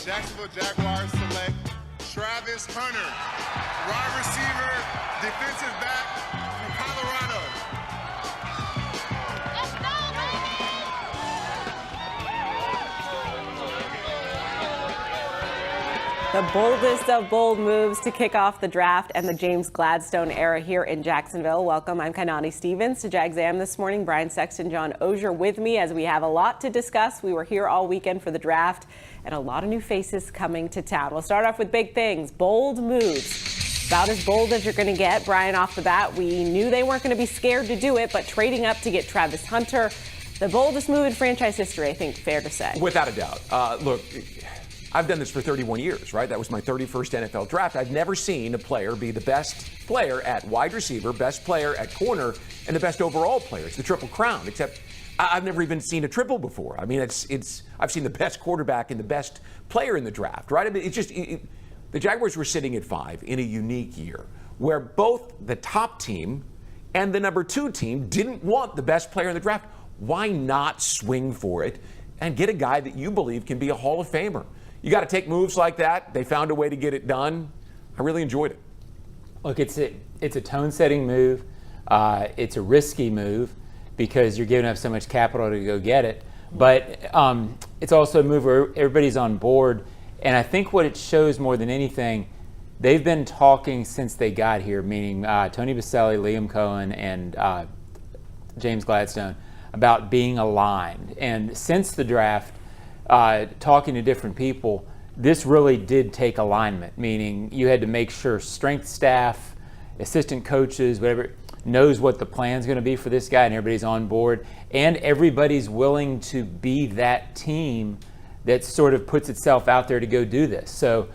Jacksonville Jaguars select Travis Hunter, wide receiver, defensive back from Colorado. Let's go, baby! The boldest of bold moves to kick off the draft and the James Gladstone era here in Jacksonville. Welcome, I'm Kainani Stevens to Jags Am this morning. Brian Sexton, John Oehser with me as we have a lot to discuss. We were here all weekend for the draft and a lot of new faces coming to town. We'll start off with big things, bold moves. About as bold as you're going to get. Brian, off the bat, we knew they weren't going to be scared to do it, but trading up to get Travis Hunter, the boldest move in franchise history, I think, fair to say. Without a doubt. Look, I've done this for 31 years, right? That was my 31st NFL draft. I've never seen a player be the best player at wide receiver, best player at corner, and the best overall player. It's the Triple Crown, except I've never even seen a triple before. I mean, I've seen the best quarterback and the best player in the draft, right? I mean, it's just the Jaguars were sitting at 5 in a unique year where both the top team and the number 2 team didn't want the best player in the draft. Why not swing for it and get a guy that you believe can be a Hall of Famer? You got to take moves like that. They found a way to get it done. I really enjoyed it. Look, it's a tone-setting move. It's a risky move because you're giving up so much capital to go get it. But it's also a move where everybody's on board. And I think what it shows more than anything, they've been talking since they got here, meaning Tony Baselli, Liam Cohen, and James Gladstone, about being aligned. And since the draft, talking to different people, this really did take alignment, meaning you had to make sure strength staff, assistant coaches, whatever, knows what the plan's going to be for this guy, and everybody's on board, and everybody's willing to be that team that sort of puts itself out there to go do this. So,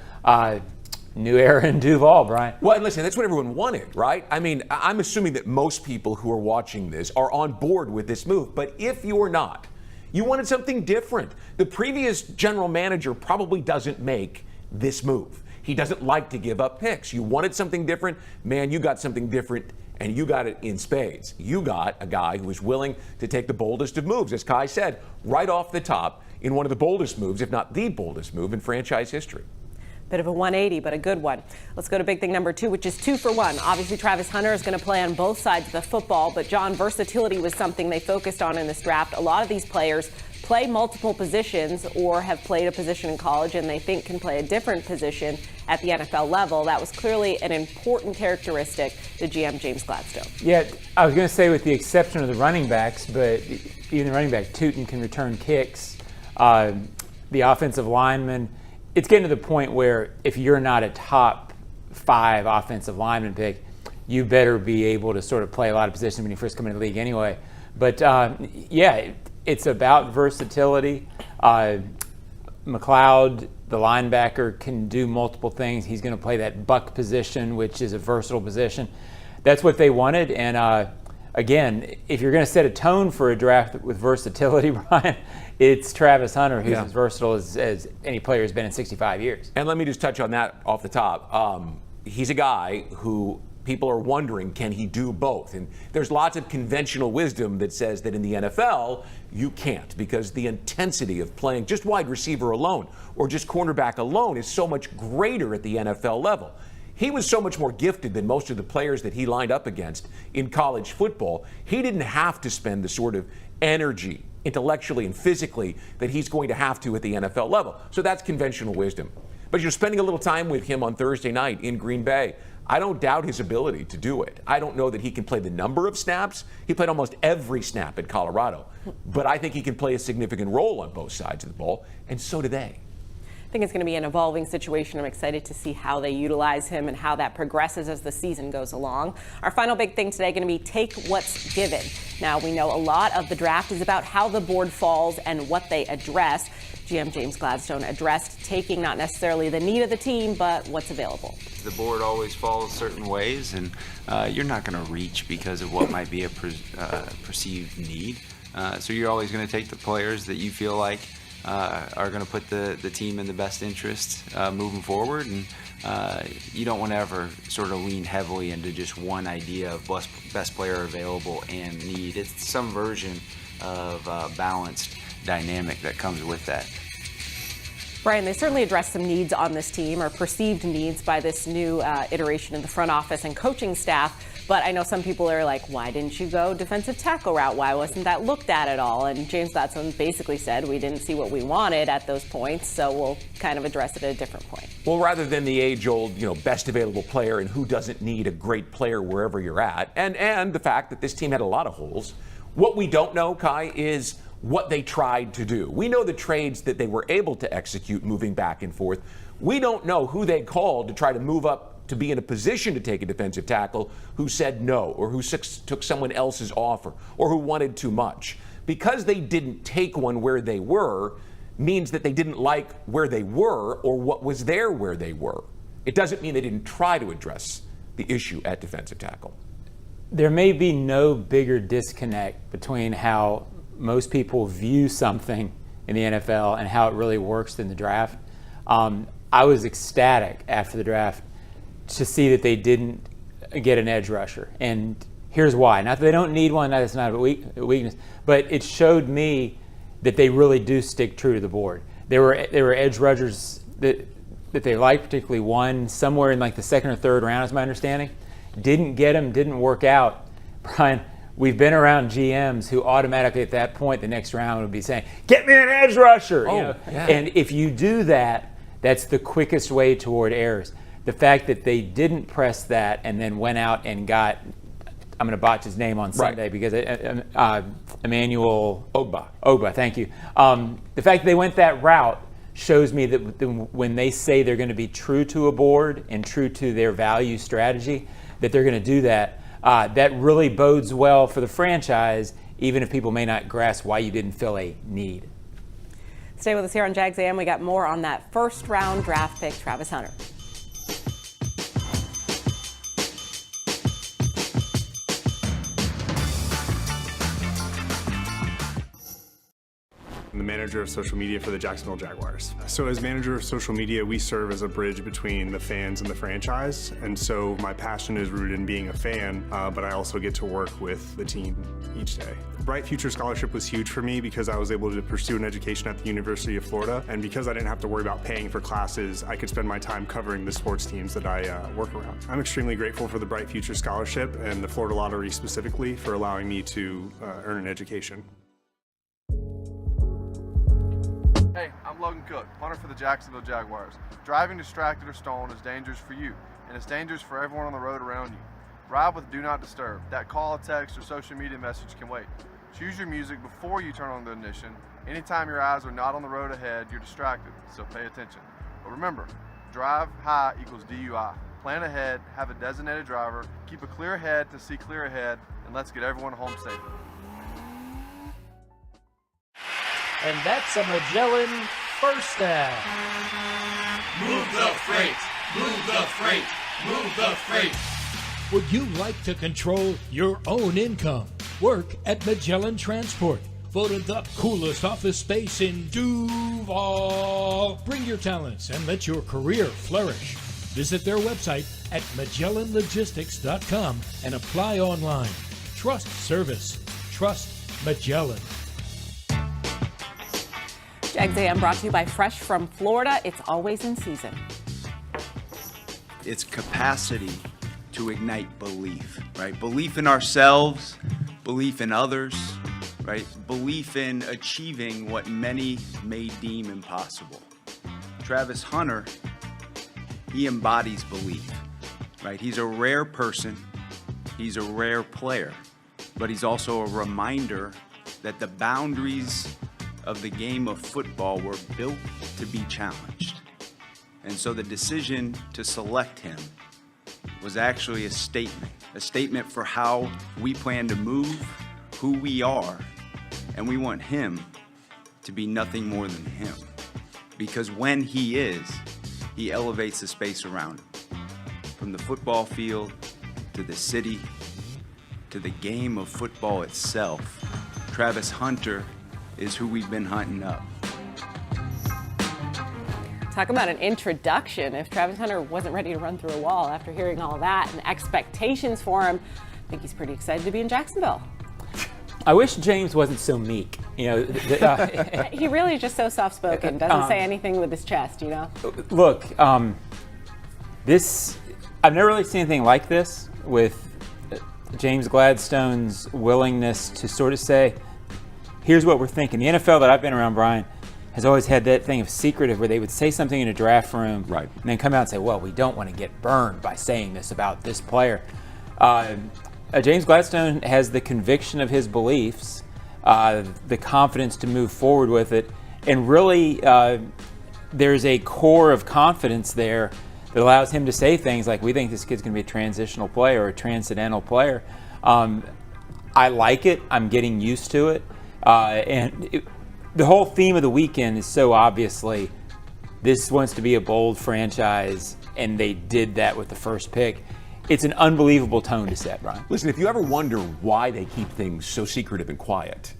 new era in Duval, Brian. Well, and listen, that's what everyone wanted, right? I mean, I'm assuming that most people who are watching this are on board with this move, but if you're not, you wanted something different. The previous general manager probably doesn't make this move. He doesn't like to give up picks. You wanted something different. Man, you got something different, and you got it in spades. You got a guy who was willing to take the boldest of moves, as Kai said, right off the top in one of the boldest moves, if not the boldest move in franchise history. Bit of a 180, but a good one. Let's go to big thing number 2, which is 2 for 1. Obviously, Travis Hunter is going to play on both sides of the football, but John, versatility was something they focused on in this draft. A lot of these players play multiple positions or have played a position in college and they think can play a different position at the NFL level. That was clearly an important characteristic to GM James Gladstone. Yeah, I was going to say with the exception of the running backs, but even the running back, Tootin can return kicks. The offensive lineman, it's getting to the point where if you're not a top 5 offensive lineman pick, you better be able to sort of play a lot of positions when you first come into the league anyway. But yeah, it's about versatility. McLeod, the linebacker, can do multiple things. He's going to play that buck position, which is a versatile position. That's what they wanted. And again, if you're going to set a tone for a draft with versatility, Brian, it's Travis Hunter, who's as versatile as any player has been in 65 years. And let me just touch on that off the top. He's a guy who people are wondering, can he do both? And there's lots of conventional wisdom that says that in the NFL, you can't, because the intensity of playing just wide receiver alone or just cornerback alone is so much greater at the NFL level. He was so much more gifted than most of the players that he lined up against in college football. He didn't have to spend the sort of energy, intellectually and physically, that he's going to have to at the NFL level. So that's conventional wisdom. But you're spending a little time with him on Thursday night in Green Bay. I don't doubt his ability to do it. I don't know that he can play the number of snaps. He played almost every snap at Colorado. But I think he can play a significant role on both sides of the ball, and so do they. I think it's going to be an evolving situation. I'm excited to see how they utilize him and how that progresses as the season goes along. Our final big thing today going to be take what's given. Now, we know a lot of the draft is about how the board falls and what they address. GM James Gladstone addressed taking not necessarily the need of the team, but what's available. The board always falls certain ways, and you're not going to reach because of what might be a perceived need. So you're always going to take the players that you feel like are going to put the team in the best interest moving forward, and you don't want to ever sort of lean heavily into just one idea of best player available and need. It's some version of balanced dynamic that comes with that. Brian, they certainly addressed some needs on this team, or perceived needs by this new iteration of the front office and coaching staff. But I know some people are like, why didn't you go defensive tackle route? Why wasn't that looked at all? And James Gladstone basically said we didn't see what we wanted at those points, so we'll kind of address it at a different point. Well, rather than the age-old, best available player and who doesn't need a great player wherever you're at, and the fact that this team had a lot of holes, what we don't know, Kai, is what they tried to do. We know the trades that they were able to execute moving back and forth. We don't know who they called to try to move up to be in a position to take a defensive tackle who said no, or who took someone else's offer, or who wanted too much. Because they didn't take one where they were means that they didn't like where they were or what was there where they were. It doesn't mean they didn't try to address the issue at defensive tackle. There may be no bigger disconnect between how most people view something in the NFL and how it really works in the draft. I was ecstatic after the draft to see that they didn't get an edge rusher. And here's why. Not that they don't need one, that's not a weakness, but it showed me that they really do stick true to the board. There were edge rushers that they liked, particularly one somewhere in like the second or third round, is my understanding. Didn't get him, didn't work out. Brian, we've been around GMs who automatically at that point, the next round would be saying, get me an edge rusher. Yeah. And if you do that, that's the quickest way toward errors. The fact that they didn't press that and then went out and got, I'm going to botch his name on Sunday because Emmanuel Ogba, thank you. The fact that they went that route shows me that when they say they're going to be true to a board and true to their value strategy, that they're going to do that. That really bodes well for the franchise, even if people may not grasp why you didn't fill a need. Stay with us here on Jags AM. We got more on that first round draft pick, Travis Hunter. I'm the manager of social media for the Jacksonville Jaguars. So as manager of social media, we serve as a bridge between the fans and the franchise. And so my passion is rooted in being a fan, but I also get to work with the team each day. The Bright Future Scholarship was huge for me because I was able to pursue an education at the University of Florida. And because I didn't have to worry about paying for classes, I could spend my time covering the sports teams that I work around. I'm extremely grateful for the Bright Future Scholarship and the Florida Lottery specifically for allowing me to earn an education. Hey, I'm Logan Cook, punter for the Jacksonville Jaguars. Driving distracted or stolen is dangerous for you, and it's dangerous for everyone on the road around you. Ride with Do Not Disturb. That call, text, or social media message can wait. Choose your music before you turn on the ignition. Anytime your eyes are not on the road ahead, you're distracted, so pay attention. But remember, drive high equals DUI. Plan ahead, have a designated driver, keep a clear head to see clear ahead, and let's get everyone home safely. And that's a Magellan first down. Move the freight, move the freight, move the freight. Would you like to control your own income? Work at Magellan Transport. Voted the coolest office space in Duval. Bring your talents and let your career flourish. Visit their website at MagellanLogistics.com and apply online. Trust service. Trust Magellan. Jags AM brought to you by Fresh from Florida. It's always in season. It's capacity to ignite belief, right? Belief in ourselves, belief in others, right? Belief in achieving what many may deem impossible. Travis Hunter, he embodies belief, right? He's a rare person, he's a rare player, but he's also a reminder that the boundaries of the game of football were built to be challenged. And so the decision to select him was actually a statement for how we plan to move, who we are, and we want him to be nothing more than him. Because when he is, he elevates the space around him. From the football field, to the city, to the game of football itself, Travis Hunter is who we've been hunting up. Talk about an introduction. If Travis Hunter wasn't ready to run through a wall after hearing all that and expectations for him, I think he's pretty excited to be in Jacksonville. I wish James wasn't so meek. He really is just so soft-spoken. Doesn't say anything with his chest, Look, I've never really seen anything like this with James Gladstone's willingness to sort of say, here's what we're thinking. The NFL that I've been around, Brian, has always had that thing of secretive where they would say something in a draft room and then come out and say, well, we don't want to get burned by saying this about this player. James Gladstone has the conviction of his beliefs, the confidence to move forward with it, and really there's a core of confidence there that allows him to say things like, we think this kid's going to be a transitional player or a transcendental player. I like it. I'm getting used to it. The whole theme of the weekend is so obviously this wants to be a bold franchise, and they did that with the first pick. It's an unbelievable tone to set, Brian. Listen, if you ever wonder why they keep things so secretive and quiet,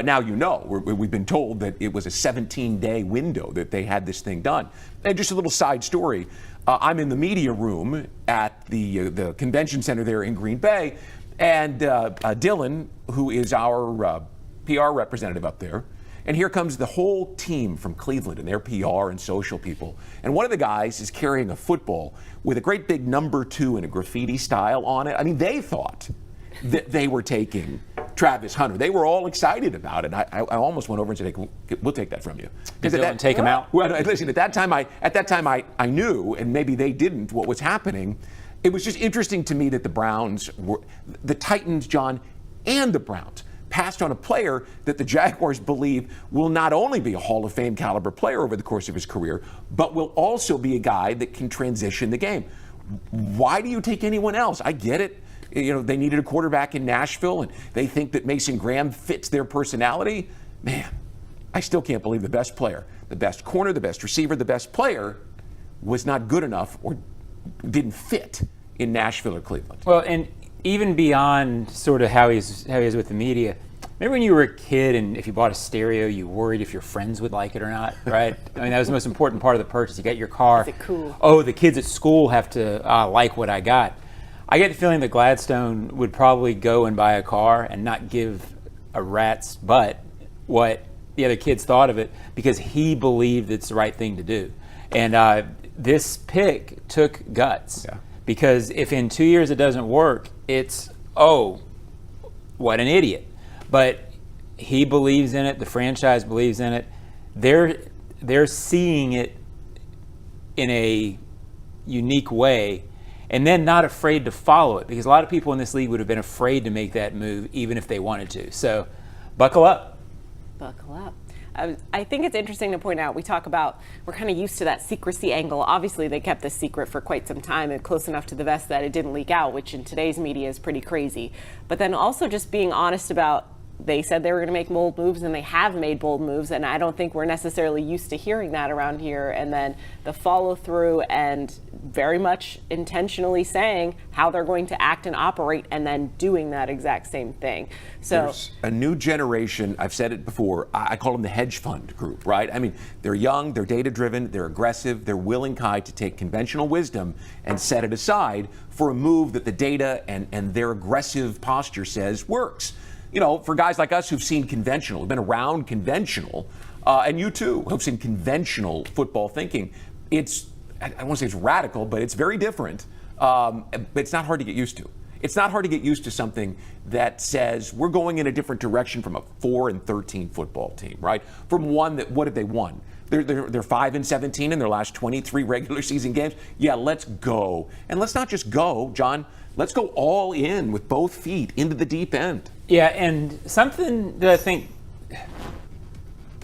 now you know. We've been told that it was a 17-day window that they had this thing done. And just a little side story, I'm in the media room at the convention center there in Green Bay, and Dylan, who is our PR representative up there, and here comes the whole team from Cleveland and their PR and social people. And one of the guys is carrying a football with a great big number 2 in a graffiti style on it. I mean, they thought that they were taking Travis Hunter. They were all excited about it. I almost went over and said, hey, we'll take that from you. Did Dylan take him out? Well, listen, at that time I knew, and maybe they didn't, what was happening. It was just interesting to me that the Browns were, the Titans, John, and the Browns passed on a player that the Jaguars believe will not only be a Hall of Fame caliber player over the course of his career, but will also be a guy that can transition the game. Why do you take anyone else? I get it. They needed a quarterback in Nashville, and they think that Mason Graham fits their personality. Man, I still can't believe the best player, the best corner, the best receiver, the best player was not good enough or didn't fit in Nashville or Cleveland. Well, and even beyond sort of how he is with the media, remember when you were a kid and if you bought a stereo, you worried if your friends would like it or not, right? I mean, that was the most important part of the purchase. You got your car. Is it cool? Oh, the kids at school have to like what I got. I get the feeling that Gladstone would probably go and buy a car and not give a rat's butt what the other kids thought of it because he believed it's the right thing to do. And this pick took guts. Yeah. Because if in 2 years it doesn't work, it's, oh, what an idiot. But he believes in it. The franchise believes in it. They're seeing it in a unique way and then not afraid to follow it, because a lot of people in this league would have been afraid to make that move even if they wanted to. So buckle up. Buckle up. I think it's interesting to point out, we're kind of used to that secrecy angle. Obviously, they kept this secret for quite some time and close enough to the vest that it didn't leak out, which in today's media is pretty crazy. But then also just being honest about, they said they were going to make bold moves, and they have made bold moves, and I don't think we're necessarily used to hearing that around here. And then the follow through and very much intentionally saying how they're going to act and operate and then doing that exact same thing. So there's a new generation, I've said it before, I call them the hedge fund group, right? I mean, they're young, they're data driven, they're aggressive, they're willing, Kai, to take conventional wisdom and set it aside for a move that the data and their aggressive posture says works. For guys like us who've seen conventional, who've been around conventional, and you too, who've seen conventional football thinking, I don't want to say it's radical, but it's very different. But it's not hard to get used to. It's not hard to get used to something that says we're going in a different direction from a 4-13 football team, right? From one that, what have they won? They're 5-17 in their last 23 regular season games. Yeah, let's go. And let's not just go, John. Let's go all in with both feet into the deep end. Yeah, and something that I think,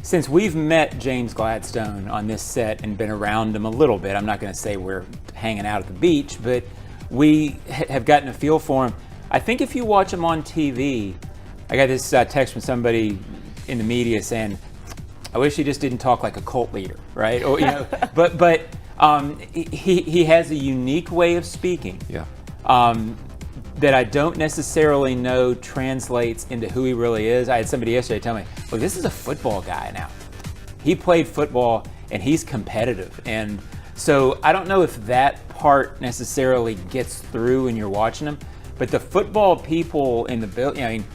since we've met James Gladstone on this set and been around him a little bit, I'm not going to say we're hanging out at the beach, but we have gotten a feel for him. I think if you watch him on TV, I got this text from somebody in the media saying, I wish he just didn't talk like a cult leader, right? Or, but he has a unique way of speaking. Yeah. That I don't necessarily know translates into who he really is. I had somebody yesterday tell me, look, this is a football guy now. He played football and he's competitive. And so I don't know if that part necessarily gets through when you're watching him, but the football people in the building,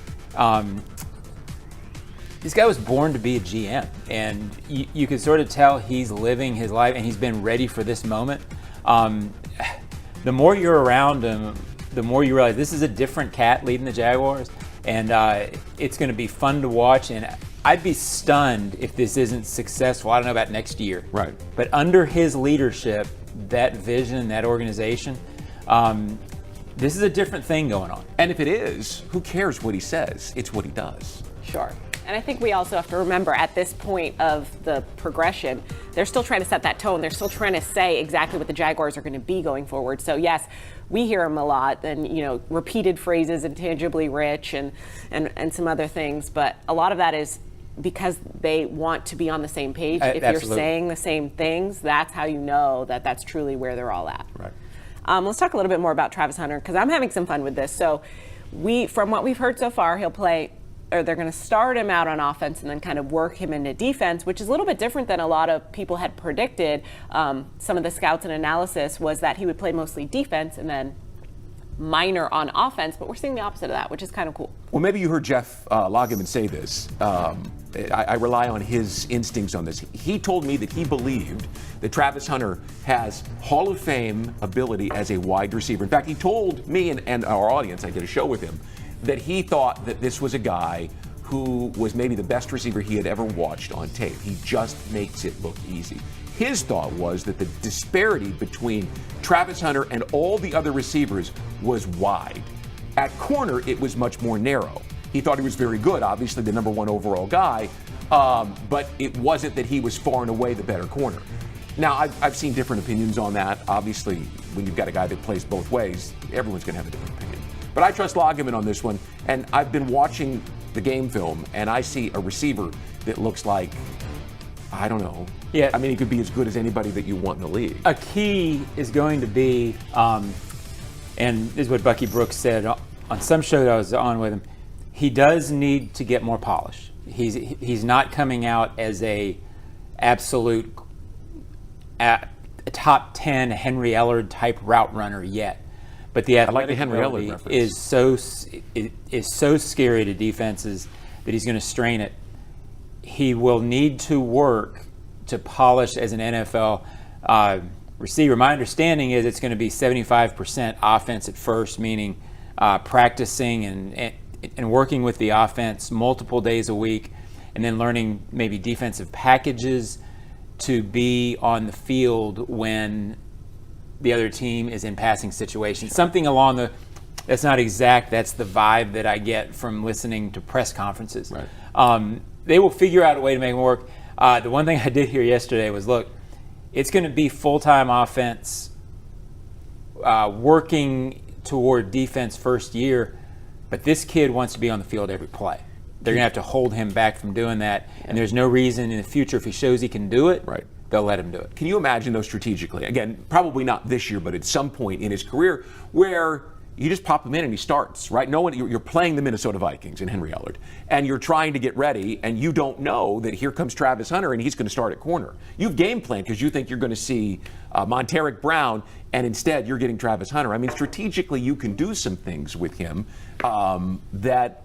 this guy was born to be a GM, and you can sort of tell he's living his life and he's been ready for this moment. The more you're around him, the more you realize this is a different cat leading the Jaguars, and it's going to be fun to watch. And I'd be stunned if this isn't successful. I don't know about next year. Right. But under his leadership, that vision, that organization, this is a different thing going on. And if it is, who cares what he says? It's what he does. Sure. And I think we also have to remember at this point of the progression, they're still trying to set that tone. They're still trying to say exactly what the Jaguars are going to be going forward. So yes, we hear him a lot, and repeated phrases, intangibly rich, and some other things. But a lot of that is because they want to be on the same page. If Absolutely. You're saying the same things, that's how you know that that's truly where they're all at. Right. Let's talk a little bit more about Travis Hunter, because I'm having some fun with this. So from what we've heard so far, he'll play, or they're going to start him out on offense and then kind of work him into defense, which is a little bit different than a lot of people had predicted. Some of the scouts and analysis was that he would play mostly defense and then minor on offense, but we're seeing the opposite of that, which is kind of cool. Well, maybe you heard Jeff Lageman say this. I rely on his instincts on this. He told me that he believed that Travis Hunter has Hall of Fame ability as a wide receiver. In fact, he told me and our audience, I did a show with him, that he thought that this was a guy who was maybe the best receiver he had ever watched on tape. He just makes it look easy. His thought was that the disparity between Travis Hunter and all the other receivers was wide. At corner, it was much more narrow. He thought he was very good, obviously the number 1 overall guy, but it wasn't that he was far and away the better corner. Now, I've seen different opinions on that. Obviously, when you've got a guy that plays both ways, everyone's going to have a different opinion. But I trust Lageman on this one, and I've been watching the game film, and I see a receiver that looks like, I don't know. Yeah. I mean, he could be as good as anybody that you want in the league. A key is going to be, and this is what Bucky Brooks said on some show that I was on with him, he does need to get more polish. He's not coming out as a absolute a top 10 Henry Ellard type route runner yet. But the athletic ability is so scary to defenses that he's going to strain it. He will need to work to polish as an NFL receiver. My understanding is it's going to be 75% offense at first, meaning practicing and working with the offense multiple days a week, and then learning maybe defensive packages to be on the field when the other team is in passing situations. Something along that's not exact, that's the vibe that I get from listening to press conferences. Right. They will figure out a way to make it work. The one thing I did hear yesterday was, look, it's going to be full-time offense, working toward defense first year, but this kid wants to be on the field every play. They're going to have to hold him back from doing that, and there's no reason in the future, if he shows he can do it, right, they'll let him do it. Can you imagine, though, strategically, again, probably not this year, but at some point in his career, where you just pop him in and he starts, right? No one, you're playing the Minnesota Vikings in Henry Ellard, and you're trying to get ready, and you don't know that here comes Travis Hunter and he's going to start at corner. You've game planned because you think you're going to see Monteric Brown, and instead you're getting Travis Hunter. I mean, strategically, you can do some things with him that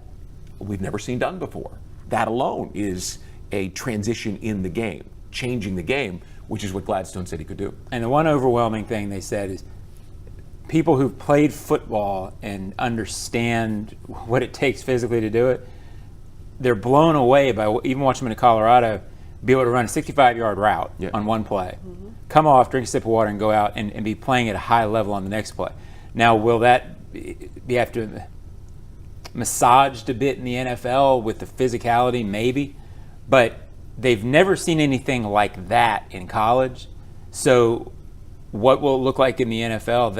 we've never seen done before. That alone is a transition in the game, changing the game, which is what Gladstone said he could do. And the one overwhelming thing they said is people who've played football and understand what it takes physically to do it, they're blown away by even watching them in Colorado be able to run a 65-yard route on one play, come off, drink a sip of water, and go out and be playing at a high level on the next play. Now, will that be after massaged a bit in the NFL with the physicality? Maybe. But they've never seen anything like that in college. So what will it look like in the NFL?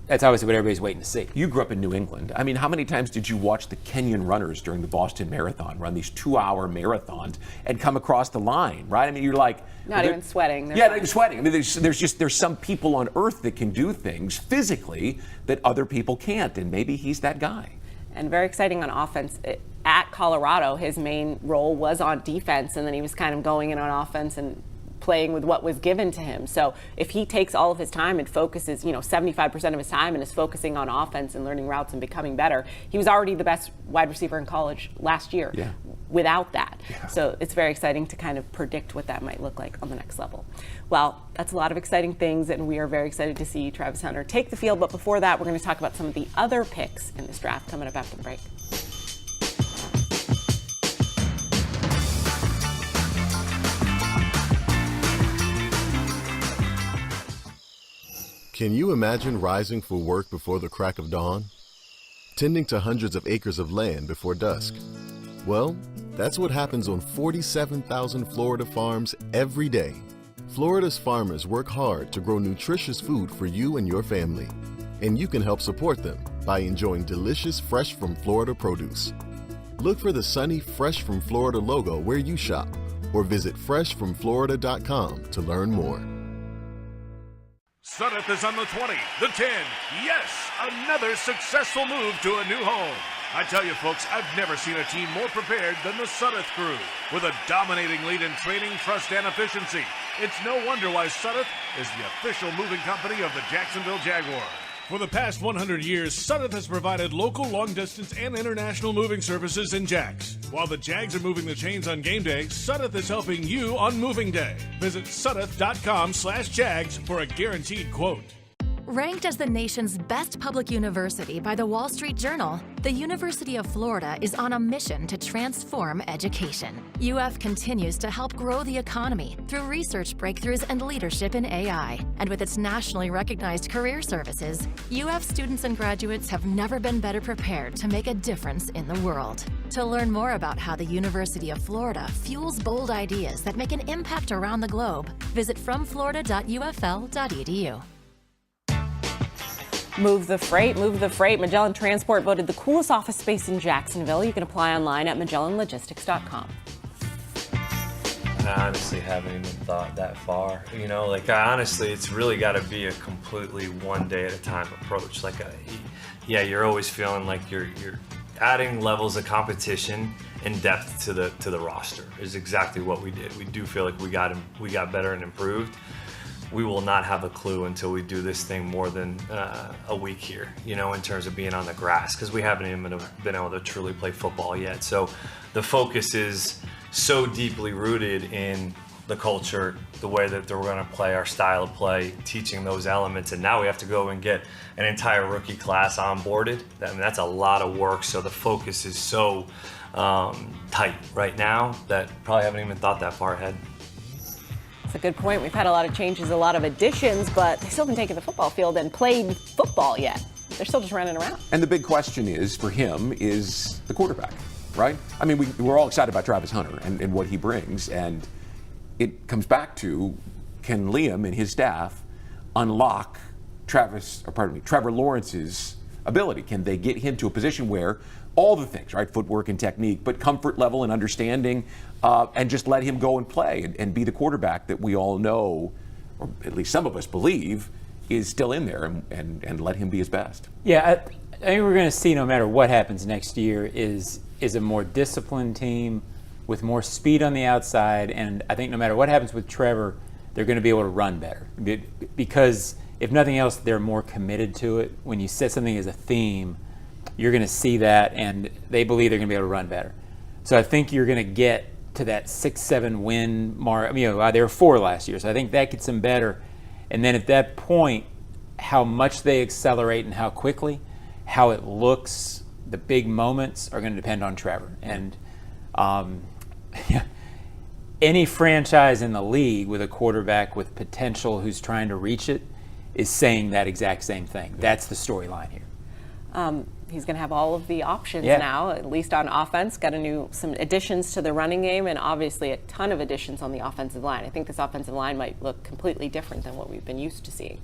That's obviously what everybody's waiting to see. You grew up in New England. I mean, how many times did you watch the Kenyan runners during the Boston Marathon run these 2-hour marathons and come across the line, right? I mean, you're like... Not even sweating. Not even sweating. I mean, there's some people on earth that can do things physically that other people can't, and maybe he's that guy. And very exciting on offense. At Colorado, his main role was on defense, and then he was kind of going in on offense and playing with what was given to him. So if he takes all of his time and focuses, 75% of his time and is focusing on offense and learning routes and becoming better, he was already the best wide receiver in college last year. Yeah. without that. So it's very exciting to kind of predict what that might look like on the next level. Well, that's a lot of exciting things, and we are very excited to see Travis Hunter take the field. But before that, we're going to talk about some of the other picks in this draft coming up after the break. Can you imagine rising for work before the crack of dawn? Tending to hundreds of acres of land before dusk? Well, that's what happens on 47,000 Florida farms every day. Florida's farmers work hard to grow nutritious food for you and your family. And you can help support them by enjoying delicious Fresh from Florida produce. Look for the sunny Fresh from Florida logo where you shop, or visit freshfromflorida.com to learn more. Sudduth is on the 20, the 10. Yes, another successful move to a new home. I tell you, folks, I've never seen a team more prepared than the Sudduth crew. With a dominating lead in training, trust, and efficiency, it's no wonder why Sudduth is the official moving company of the Jacksonville Jaguars. For the past 100 years, Sudduth has provided local, long-distance, and international moving services in Jax. While the Jags are moving the chains on game day, Sudduth is helping you on moving day. Visit sudduth.com/Jags for a guaranteed quote. Ranked as the nation's best public university by the Wall Street Journal, the University of Florida is on a mission to transform education. UF continues to help grow the economy through research breakthroughs and leadership in AI. And with its nationally recognized career services, UF students and graduates have never been better prepared to make a difference in the world. To learn more about how the University of Florida fuels bold ideas that make an impact around the globe, visit fromflorida.ufl.edu. Move the freight, move the freight. Magellan Transport voted the coolest office space in Jacksonville. You can apply online at magellanlogistics.com. I honestly haven't even thought that far. You know, like honestly, it's really got to be a completely one day at a time approach. Yeah, you're always feeling like you're adding levels of competition and depth to the roster is exactly what we did. We do feel like we got better and improved. We will not have a clue until we do this thing more than a week here, you know, in terms of being on the grass, because we haven't even been able to truly play football yet. So the focus is so deeply rooted in the culture, the way that we're going to play, our style of play, teaching those elements. And now we have to go and get an entire rookie class onboarded. I mean, that's a lot of work. So the focus is so tight right now that probably haven't even thought that far ahead. That's a good point. We've had a lot of changes, a lot of additions, but they still haven't taken the football field and played football yet. They're still just running around. And the big question is, for him, is the quarterback, right? I mean, we're all excited about Travis Hunter and what he brings, and it comes back to, can Liam and his staff unlock Trevor Lawrence's ability? Can they get him to a position where all the things, right, footwork and technique, but comfort level and understanding, and just let him go and play and be the quarterback that we all know, or at least some of us believe, is still in there, and let him be his best. Yeah, I think we're going to see, no matter what happens next year, is a more disciplined team with more speed on the outside, and I think no matter what happens with Trevor, they're going to be able to run better. Because if nothing else, they're more committed to it. When you set something as a theme, you're going to see that, and they believe they're going to be able to run better. So I think you're going to get to that 6-7 win mark. You know, they were 4 last year, so I think that gets them better. And then at that point, how much they accelerate and how quickly, how it looks, the big moments are going to depend on Trevor. And any franchise in the league with a quarterback with potential who's trying to reach it is saying that exact same thing. That's the storyline here. He's going to have all of the options now, at least on offense. Got some additions to the running game, and obviously a ton of additions on the offensive line. I think this offensive line might look completely different than what we've been used to seeing.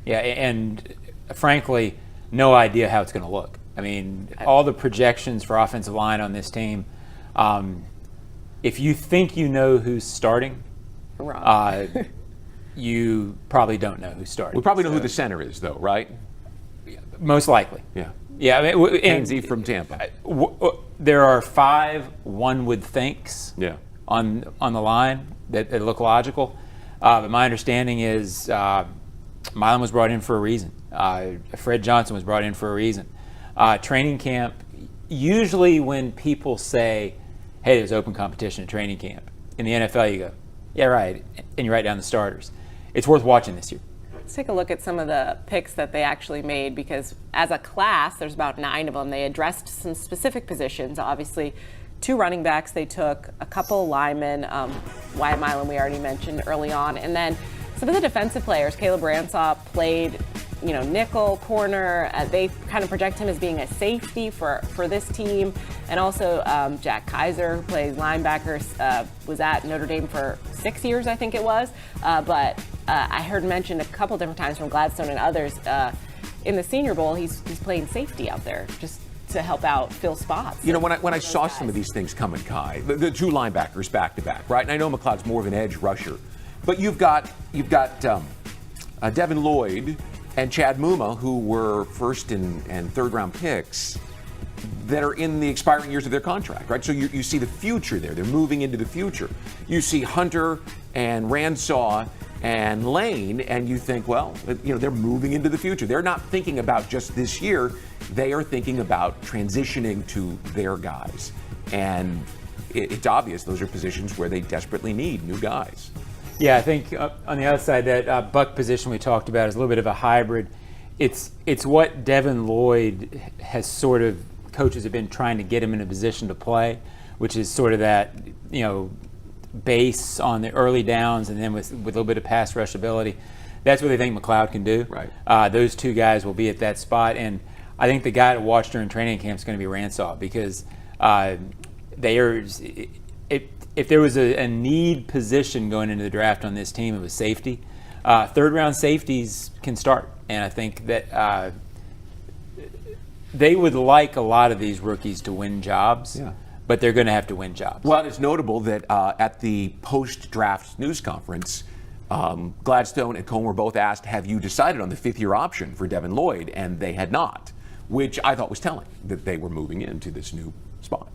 Yeah, and frankly, no idea how it's going to look. I mean, all the projections for offensive line on this team, if you think you know who's starting, you probably don't know who's starting. We probably know who the center is, though, right? Most likely. Yeah. Yeah, I mean, Hainsey from Tampa. There are 5 one would thinks on the line that look logical. But my understanding is Milan was brought in for a reason. Fred Johnson was brought in for a reason. Training camp, usually when people say, hey, there's open competition at training camp. In the NFL, you go, yeah, right, and you write down the starters. It's worth watching this year. Let's take a look at some of the picks that they actually made, because as a class, there's about 9 of them. They addressed some specific positions. Obviously, 2 running backs they took, a couple linemen, Wyatt Milam we already mentioned early on, and then some of the defensive players. Caleb Ransaw played, nickel, corner. They kind of project him as being a safety for this team. And also Jack Kaiser, who plays linebackers, was at Notre Dame for 6 years, I think it was. But I heard mentioned a couple different times from Gladstone and others in the Senior Bowl, he's playing safety out there just to help out fill spots. When I saw some of these things coming, Kai, the 2 linebackers back to back, right? And I know McLeod's more of an edge rusher, but you've got Devin Lloyd and Chad Muma, who were first and third round picks that are in the expiring years of their contract, right? So you see the future there. They're moving into the future. You see Hunter and Ransaw and Lane, and you think, well, they're moving into the future. They're not thinking about just this year. They are thinking about transitioning to their guys. And it's obvious those are positions where they desperately need new guys. Yeah, I think on the other side, that buck position we talked about is a little bit of a hybrid. It's what Devin Lloyd has sort of, coaches have been trying to get him in a position to play, which is sort of that, base on the early downs and then with a little bit of pass rush ability. That's what they think McLeod can do. Right. Those 2 guys will be at that spot. And I think the guy to watch during training camp is going to be Ransaw, because if there was a need position going into the draft on this team, it was safety. Third-round safeties can start, and I think that they would like a lot of these rookies to win jobs. Yeah. But they're going to have to win jobs. Well, it's notable that at the post-draft news conference, Gladstone and Cohn were both asked, have you decided on the 5th-year option for Devin Lloyd? And they had not, which I thought was telling, that they were moving into this new spot.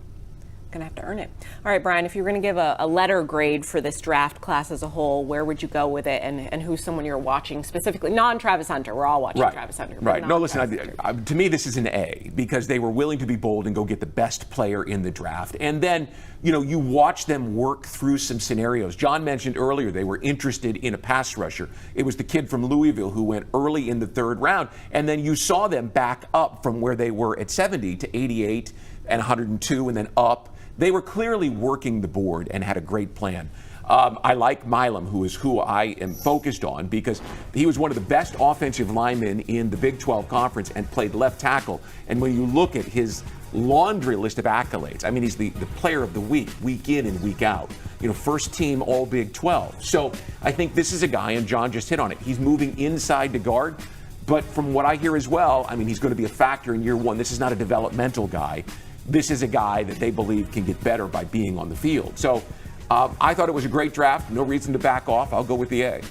Gonna have to earn it. All right, Brian, if you were gonna give a letter grade for this draft class as a whole, where would you go with it, and who's someone you're watching specifically? Non-Travis Hunter, we're all watching Travis Hunter. Right. No, listen, to me this is an A, because they were willing to be bold and go get the best player in the draft. And then, you watch them work through some scenarios. John mentioned earlier they were interested in a pass rusher. It was the kid from Louisville who went early in the 3rd round, and then you saw them back up from where they were at 70 to 88 and 102 and then up. They were clearly working the board and had a great plan. I like Milam, who is who I am focused on, because he was one of the best offensive linemen in the Big 12 Conference and played left tackle. And when you look at his laundry list of accolades, I mean, he's the player of the week in and week out. First team All Big 12. So I think this is a guy, and John just hit on it, he's moving inside to guard. But from what I hear as well, I mean, he's going to be a factor in year 1. This is not a developmental guy. This is a guy that they believe can get better by being on the field. So I thought it was a great draft. No reason to back off. I'll go with the A.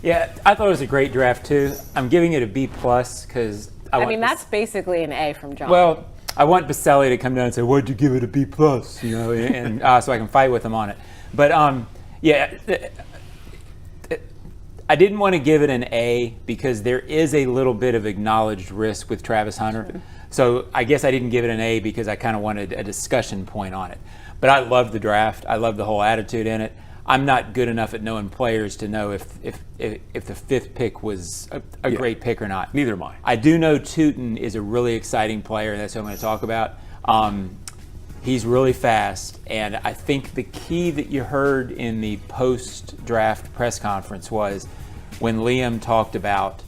Yeah, I thought it was a great draft too. I'm giving it a B+ because that's basically an A from John. Well, I want Baselli to come down and say, "Why'd you give it a B+?" And so I can fight with him on it. But I didn't want to give it an A because there is a little bit of acknowledged risk with Travis Hunter. Sure. So I guess I didn't give it an A because I kind of wanted a discussion point on it. But I love the draft. I love the whole attitude in it. I'm not good enough at knowing players to know if the 5th pick was a great pick or not. Neither am I. I do know Tootin is a really exciting player, and that's what I'm going to talk about. He's really fast, and I think the key that you heard in the post-draft press conference was when Liam talked about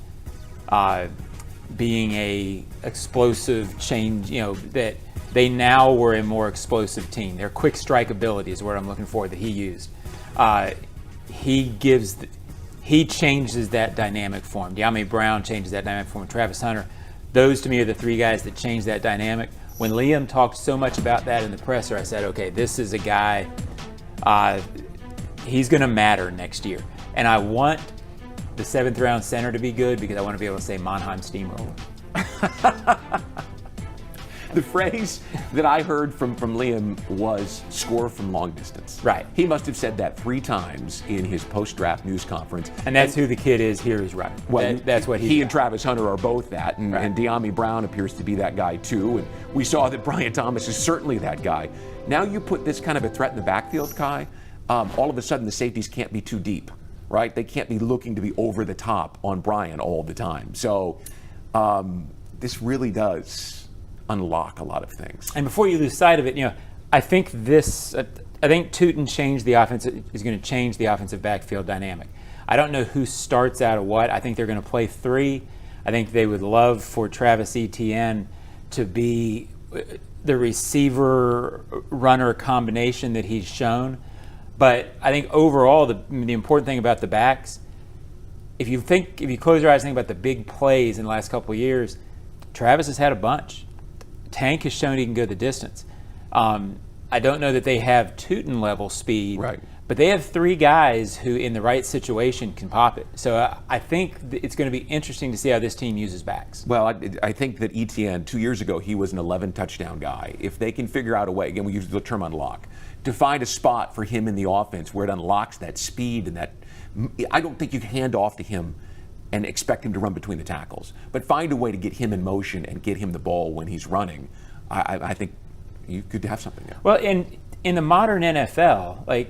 being a explosive change, that they now were a more explosive team. Their quick strike ability is what I'm looking for that he used. He changes that dynamic for him. De'Ami Brown changes that dynamic for him. Travis Hunter. Those to me are the 3 guys that change that dynamic. When Liam talked so much about that in the presser, I said, okay, this is a guy, he's going to matter next year. And I want the 7th round center to be good because I want to be able to say Mannheim Steamroller. The phrase that I heard from Liam was score from long distance. Right. He must have said that 3 times in his post-draft news conference. And that's who the kid is here who's running. Well, that's what he and Travis Hunter are both that, and De'Ami Brown appears to be that guy too. And we saw that Brian Thomas is certainly that guy. Now you put this kind of a threat in the backfield, Kai, all of a sudden the safeties can't be too deep, right? They can't be looking to be over the top on Brian all the time. So this really does unlock a lot of things. And before you lose sight of it, I think Tootin changed the offense is going to change the offensive backfield dynamic. I don't know who starts out of what. I think they're going to play 3. I think they would love for Travis Etienne to be the receiver runner combination that he's shown. But I think overall the important thing about the backs, if you close your eyes and think about the big plays in the last couple of years, Travis has had a bunch. Tank has shown he can go the distance. I don't know that they have Tootin level speed, right, but they have 3 guys who in the right situation can pop it. So I think it's going to be interesting to see how this team uses backs. Well, I think that Etienne, 2 years ago, he was an 11 touchdown guy. If they can figure out a way, again, we use the term unlock, to find a spot for him in the offense where it unlocks that speed and that, I don't think you can hand off to him and expect him to run between the tackles. But find a way to get him in motion and get him the ball when he's running. I think you could have something there. Well, in the modern NFL, like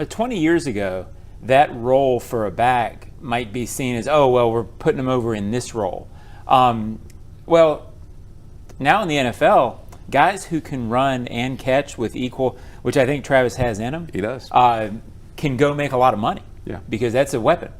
20 years ago, that role for a back might be seen as, oh, well, we're putting him over in this role. Well, now in the NFL, guys who can run and catch with equal, which I think Travis has in him. He does. Can go make a lot of money. Yeah. Because that's a weapon.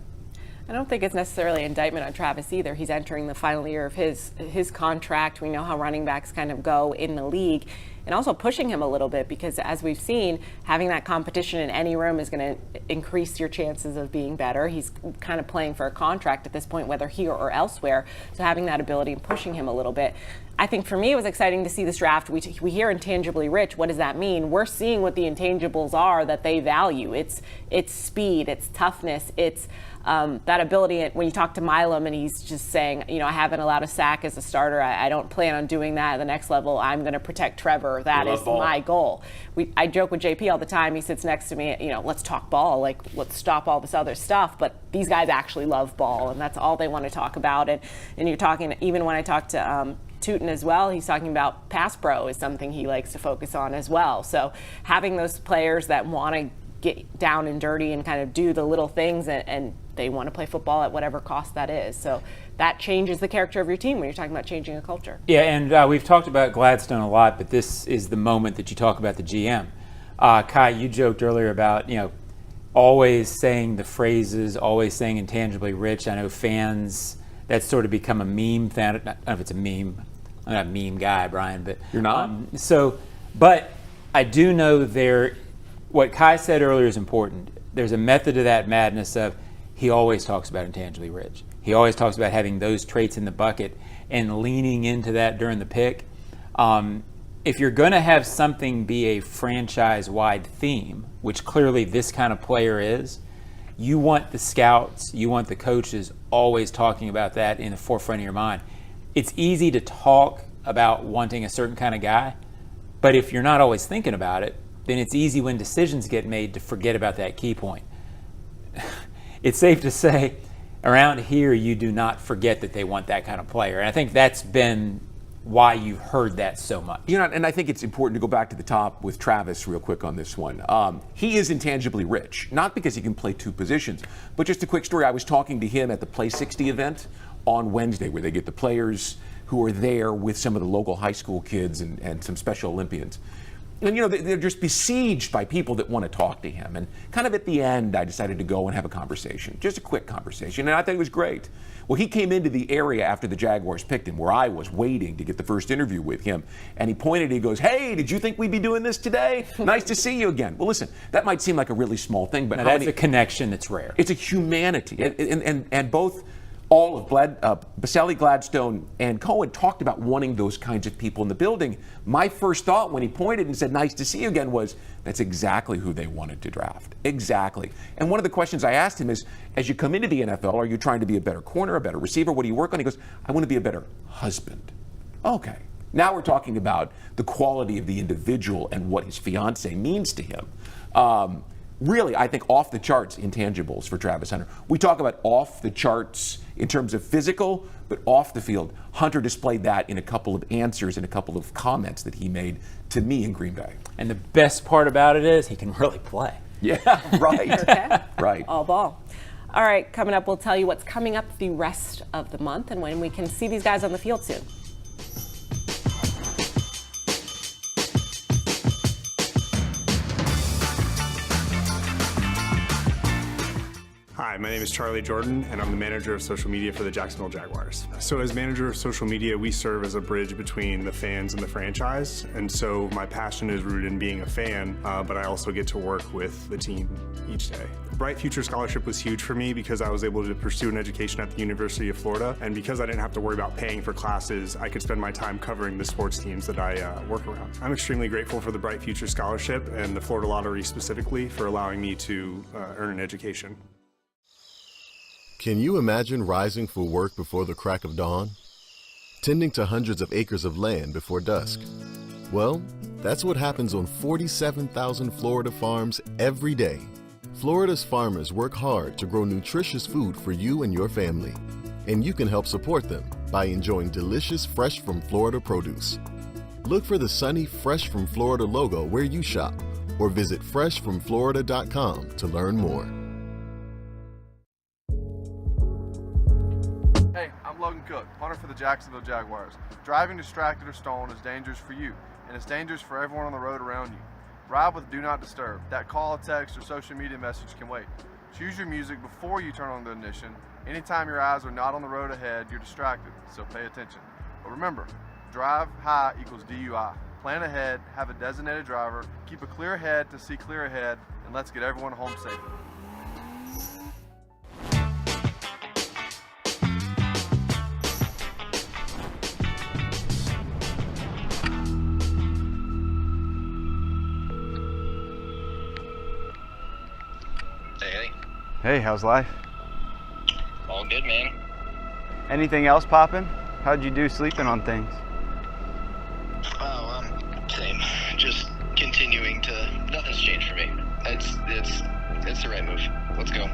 I don't think it's necessarily an indictment on Travis either. He's entering the final year of his contract. We know how running backs kind of go in the league, and also pushing him a little bit because, as we've seen, having that competition in any room is going to increase your chances of being better. He's kind of playing for a contract at this point, whether here or elsewhere. So having that ability and pushing him a little bit. I think for me it was exciting to see this draft. We hear intangibly rich. What does that mean? We're seeing what the intangibles are that they value. It's speed, it's toughness, it's that ability. When you talk to Milam and he's just saying, I haven't allowed a sack as a starter. I don't plan on doing that at the next level. I'm going to protect Trevor. That is my goal. I joke with JP all the time. He sits next to me, let's talk ball. Like, let's stop all this other stuff. But these guys actually love ball, and that's all they want to talk about. And you're talking, even when I talk to Tootin as well, he's talking about pass pro is something he likes to focus on as well. So having those players that want to get down and dirty and kind of do the little things, and they want to play football at whatever cost that is. So that changes the character of your team when you're talking about changing a culture. Yeah, and we've talked about Gladstone a lot, but this is the moment that you talk about the GM. Kai, you joked earlier about, always saying the phrases, always saying intangibly rich. I know fans, that's sort of become a meme thing. I don't know if it's a meme. I'm not a meme guy, Brian, but you're not. But I do know what Kai said earlier is important. There's a method to that madness of he always talks about intangibly rich. He always talks about having those traits in the bucket and leaning into that during the pick. If you're going to have something be a franchise-wide theme, which clearly this kind of player is, you want the scouts, you want the coaches always talking about that in the forefront of your mind. It's easy to talk about wanting a certain kind of guy, but if you're not always thinking about it, then it's easy when decisions get made to forget about that key point. It's safe to say around here you do not forget that they want that kind of player. And I think that's been why you've heard that so much. And I think it's important to go back to the top with Travis real quick on this one. He is intangibly rich, not because he can play 2 positions, but just a quick story. I was talking to him at the Play 60 event on Wednesday, where they get the players who are there with some of the local high school kids and some Special Olympians. And, they're just besieged by people that want to talk to him. And kind of at the end, I decided to go and have a conversation, just a quick conversation. And I thought it was great. Well, he came into the area after the Jaguars picked him, where I was waiting to get the first interview with him. And he pointed, he goes, "Hey, did you think we'd be doing this today? Nice to see you again." Well, listen, that might seem like a really small thing, but that's a connection that's rare. It's a humanity. And both all of Baselli, Gladstone, and Cohen talked about wanting those kinds of people in the building. My first thought when he pointed and said, "Nice to see you again," was, that's exactly who they wanted to draft. Exactly. And one of the questions I asked him is, as you come into the NFL, are you trying to be a better corner, a better receiver? What do you work on? He goes, "I want to be a better husband." Okay. Now we're talking about the quality of the individual and what his fiance means to him. Really, I think off the charts intangibles for Travis Hunter. We talk about off the charts in terms of physical, but off the field. Hunter displayed that in a couple of answers and a couple of comments that he made to me in Green Bay. And the best part about it is he can really play. Yeah, right. Okay. Right. All ball. All right, coming up, we'll tell you what's coming up the rest of the month and when we can see these guys on the field soon. Hi, my name is Charlie Jordan, and I'm the manager of social media for the Jacksonville Jaguars. So as manager of social media, we serve as a bridge between the fans and the franchise, and so my passion is rooted in being a fan, but I also get to work with the team each day. The Bright Future Scholarship was huge for me because I was able to pursue an education at the University of Florida, and because I didn't have to worry about paying for classes, I could spend my time covering the sports teams that I work around. I'm extremely grateful for the Bright Future Scholarship and the Florida Lottery specifically for allowing me to earn an education. Can you imagine rising for work before the crack of dawn? Tending to hundreds of acres of land before dusk? Well, that's what happens on 47,000 Florida farms every day. Florida's farmers work hard to grow nutritious food for you and your family. And you can help support them by enjoying delicious Fresh from Florida produce. Look for the sunny Fresh from Florida logo where you shop, or visit freshfromflorida.com to learn more. Hey, I'm Logan Cook, punter for the Jacksonville Jaguars. Driving distracted or stolen is dangerous for you, and it's dangerous for everyone on the road around you. Ride with Do Not Disturb. That call, text, or social media message can wait. Choose your music before you turn on the ignition. Anytime your eyes are not on the road ahead, you're distracted, so pay attention. But remember, drive high equals DUI. Plan ahead, have a designated driver, keep a clear head to see clear ahead, and let's get everyone home safely. Hey, how's life? All good, man. Anything else poppin'? How'd you do sleeping on things? Oh, same. Just continuing to. Nothing's changed for me. It's the right move. Let's go.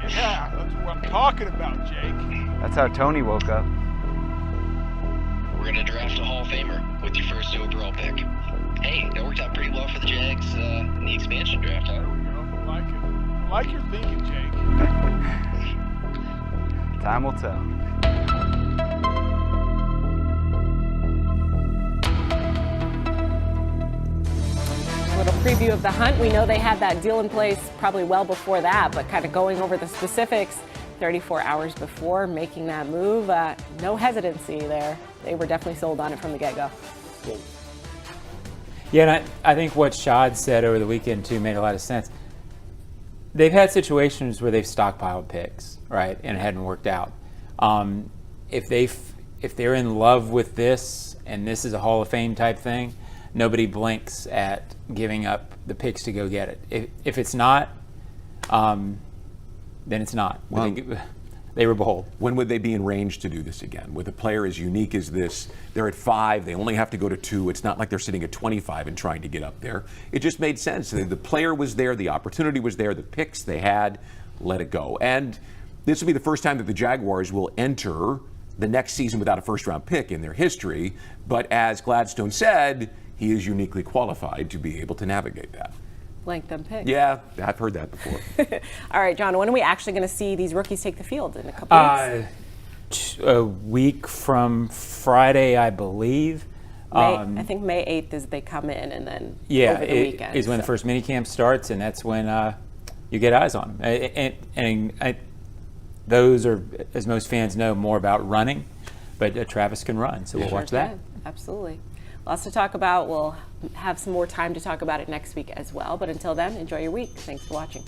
Yeah, that's what I'm talking about, Jake. That's how Tony woke up. We're gonna draft a Hall of Famer with your first overall pick. Hey, that worked out pretty well for the Jags in the expansion draft, huh? There we go. I like it. I like your thinking, Jake. Time will tell. A little preview of the hunt. We know they had that deal in place probably well before that, but kind of going over the specifics 34 hours before making that move, no hesitancy there. They were definitely sold on it from the get-go. Yeah, and I think what Shad said over the weekend, too, made a lot of sense. They've had situations where they've stockpiled picks, right, and it hadn't worked out. If they're in love with this, and this is a Hall of Fame type thing, nobody blinks at giving up the picks to go get it. If it's not, then it's not. Well, they were bold. When would they be in range to do this again? With a player as unique as this, they're at 5, they only have to go to 2. It's not like they're sitting at 25 and trying to get up there. It just made sense. The player was there, the opportunity was there, the picks they had, let it go. And this will be the first time that the Jaguars will enter the next season without a first-round pick in their history. But as Gladstone said, he is uniquely qualified to be able to navigate that. Blank them picks. Yeah, I've heard that before. All right, John, when are we actually going to see these rookies take the field? In a couple weeks? A week from Friday, I believe. I think May 8th is they come in, and then over the weekend. Is when the first minicamp starts, and that's when you get eyes on them. And those are, as most fans know, more about running, but Travis can run, so we'll watch that. Absolutely. Lots to talk about. We'll have some more time to talk about it next week as well. But until then, enjoy your week. Thanks for watching.